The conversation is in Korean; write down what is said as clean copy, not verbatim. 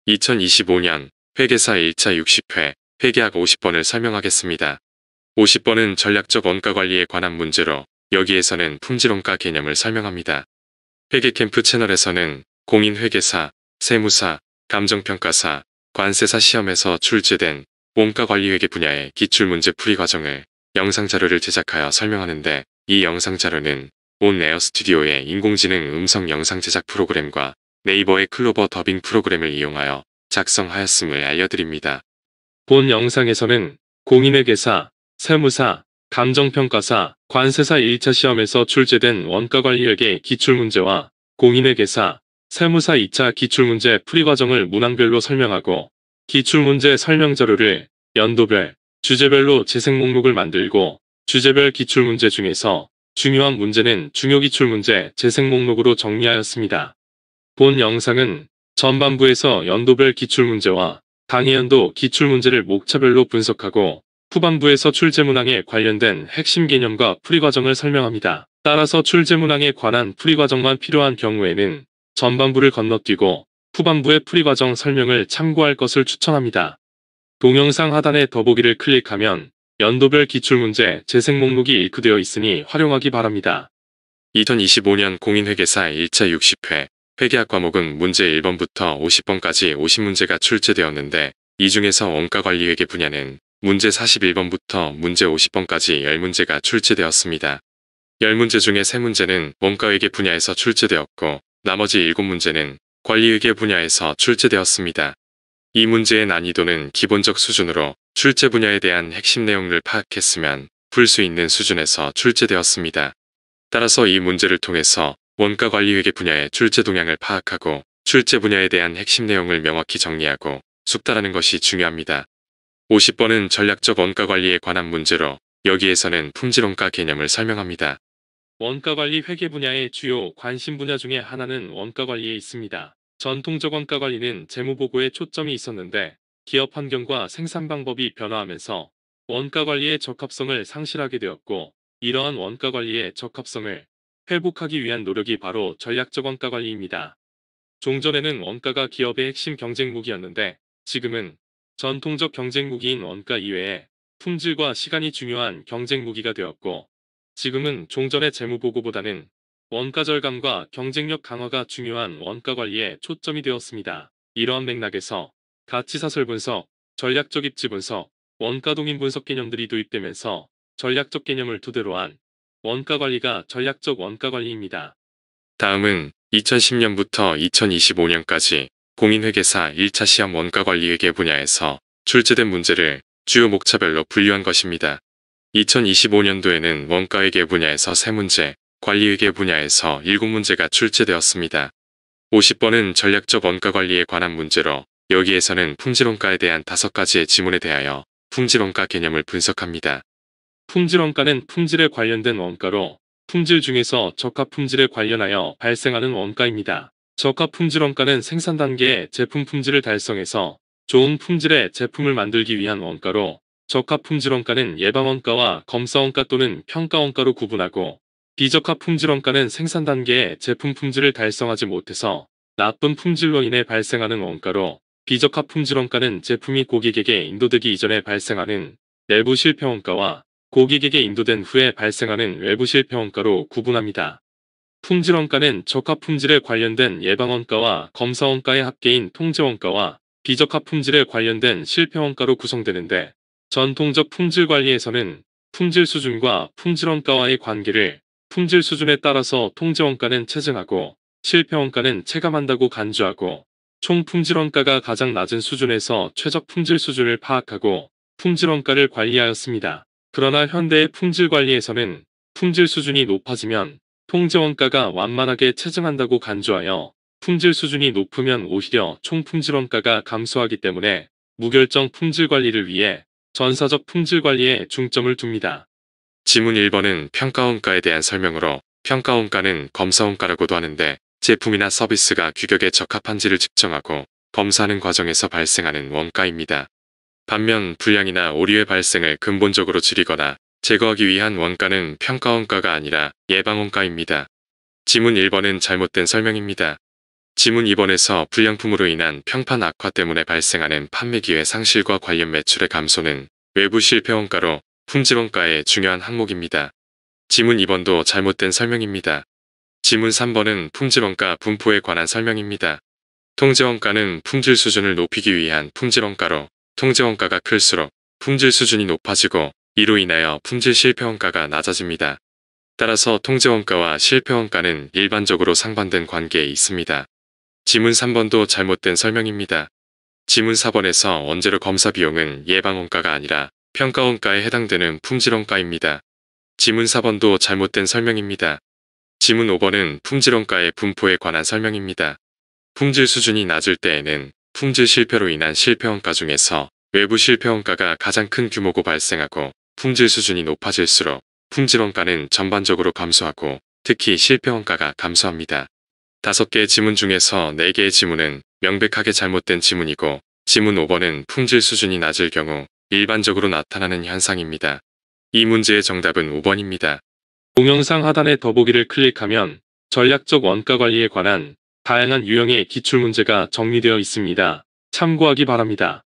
2025년 회계사 1차 60회 회계학 50번을 설명하겠습니다. 50번은 전략적 원가관리에 관한 문제로 여기에서는 품질원가 개념을 설명합니다. 회계캠프 채널에서는 공인회계사, 세무사, 감정평가사, 관세사 시험에서 출제된 원가관리회계 분야의 기출문제 풀이 과정을 영상자료를 제작하여 설명하는데, 이 영상자료는 온 에어스튜디오의 인공지능 음성 영상 제작 프로그램과 네이버의 클로버 더빙 프로그램을 이용하여 작성하였음을 알려드립니다. 본 영상에서는 공인회계사, 세무사, 감정평가사, 관세사 1차 시험에서 출제된 원가관리회계 기출문제와 공인회계사, 세무사 2차 기출문제 풀이 과정을 문항별로 설명하고, 기출문제 설명자료를 연도별, 주제별로 재생 목록을 만들고, 주제별 기출문제 중에서 중요한 문제는 중요기출문제 재생 목록으로 정리하였습니다. 본 영상은 전반부에서 연도별 기출문제와 당해연도 기출문제를 목차별로 분석하고, 후반부에서 출제문항에 관련된 핵심 개념과 풀이 과정을 설명합니다. 따라서 출제문항에 관한 풀이 과정만 필요한 경우에는 전반부를 건너뛰고 후반부의 풀이 과정 설명을 참고할 것을 추천합니다. 동영상 하단의 더보기를 클릭하면 연도별 기출문제 재생 목록이 링크되어 있으니 활용하기 바랍니다. 2025년 공인회계사 1차 60회 회계학 과목은 문제 1번부터 50번까지 50문제가 출제되었는데, 이 중에서 원가관리회계 분야는 문제 41번부터 문제 50번까지 10문제가 출제되었습니다. 10문제 중에 3문제는 원가회계 분야에서 출제되었고, 나머지 7문제는 관리회계 분야에서 출제되었습니다. 이 문제의 난이도는 기본적 수준으로 출제 분야에 대한 핵심 내용을 파악했으면 풀 수 있는 수준에서 출제되었습니다. 따라서 이 문제를 통해서 원가관리회계 분야의 출제 동향을 파악하고 출제 분야에 대한 핵심 내용을 명확히 정리하고 숙달하는 것이 중요합니다. 50번은 전략적 원가관리에 관한 문제로 여기에서는 품질원가 개념을 설명합니다. 원가관리 회계 분야의 주요 관심 분야 중에 하나는 원가관리에 있습니다. 전통적 원가관리는 재무보고에 초점이 있었는데, 기업 환경과 생산 방법이 변화하면서 원가관리의 적합성을 상실하게 되었고, 이러한 원가관리의 적합성을 회복하기 위한 노력이 바로 전략적 원가관리입니다. 종전에는 원가가 기업의 핵심 경쟁 무기였는데, 지금은 전통적 경쟁 무기인 원가 이외에 품질과 시간이 중요한 경쟁 무기가 되었고, 지금은 종전의 재무보고보다는 원가 절감과 경쟁력 강화가 중요한 원가 관리에 초점이 되었습니다. 이러한 맥락에서 가치사설 분석, 전략적 입지 분석, 원가 동인 분석 개념들이 도입되면서 전략적 개념을 토대로 한 원가 관리가 전략적 원가 관리입니다. 다음은 2010년부터 2025년까지 공인회계사 1차 시험 원가관리회계 분야에서 출제된 문제를 주요 목차별로 분류한 것입니다. 2025년도에는 원가회계 분야에서 3문제, 관리회계 분야에서 7문제가 출제되었습니다. 50번은 전략적 원가관리에 관한 문제로 여기에서는 품질원가에 대한 5가지의 지문에 대하여 품질원가 개념을 분석합니다. 품질원가는 품질에 관련된 원가로 품질 중에서 적합품질에 관련하여 발생하는 원가입니다. 적합품질원가는 생산 단계의 제품 품질을 달성해서 좋은 품질의 제품을 만들기 위한 원가로, 적합품질원가는 예방원가와 검사원가 또는 평가원가로 구분하고, 비적합품질원가는 생산 단계의 제품 품질을 달성하지 못해서 나쁜 품질로 인해 발생하는 원가로, 비적합품질원가는 제품이 고객에게 인도되기 이전에 발생하는 내부 실패원가와 고객에게 인도된 후에 발생하는 외부 실패원가로 구분합니다. 품질원가는 적합품질에 관련된 예방원가와 검사원가의 합계인 통제원가와 비적합품질에 관련된 실패원가로 구성되는데, 전통적 품질관리에서는 품질 수준과 품질원가와의 관계를 품질 수준에 따라서 통제원가는 체증하고 실패원가는 체감한다고 간주하고, 총 품질원가가 가장 낮은 수준에서 최적 품질 수준을 파악하고 품질원가를 관리하였습니다. 그러나 현대의 품질관리에서는 품질 수준이 높아지면 통제원가가 완만하게 체증한다고 간주하여 품질 수준이 높으면 오히려 총 품질원가가 감소하기 때문에 무결정 품질관리를 위해 전사적 품질관리에 중점을 둡니다. 지문 1번은 평가원가에 대한 설명으로, 평가원가는 검사원가라고도 하는데 제품이나 서비스가 규격에 적합한지를 측정하고 검사하는 과정에서 발생하는 원가입니다. 반면 불량이나 오류의 발생을 근본적으로 줄이거나 제거하기 위한 원가는 평가원가가 아니라 예방원가입니다. 지문 1번은 잘못된 설명입니다. 지문 2번에서 불량품으로 인한 평판 악화 때문에 발생하는 판매 기회 상실과 관련 매출의 감소는 외부 실패원가로 품질원가의 중요한 항목입니다. 지문 2번도 잘못된 설명입니다. 지문 3번은 품질원가 분포에 관한 설명입니다. 통제원가는 품질 수준을 높이기 위한 품질원가로 통제원가가 클수록 품질 수준이 높아지고 이로 인하여 품질 실패원가가 낮아집니다. 따라서 통제원가와 실패원가는 일반적으로 상반된 관계에 있습니다. 지문 3번도 잘못된 설명입니다. 지문 4번에서 원재료 검사 비용은 예방원가가 아니라 평가원가에 해당되는 품질원가입니다. 지문 4번도 잘못된 설명입니다. 지문 5번은 품질원가의 분포에 관한 설명입니다. 품질 수준이 낮을 때에는 품질 실패로 인한 실패원가 중에서 외부 실패원가가 가장 큰 규모고 발생하고 품질 수준이 높아질수록 품질원가는 전반적으로 감소하고 특히 실패원가가 감소합니다. 5개의 지문 중에서 4개의 지문은 명백하게 잘못된 지문이고 지문 5번은 품질 수준이 낮을 경우 일반적으로 나타나는 현상입니다. 이 문제의 정답은 5번입니다. 동영상 하단의 더보기를 클릭하면 전략적 원가 관리에 관한 다양한 유형의 기출문제가 정리되어 있습니다. 참고하기 바랍니다.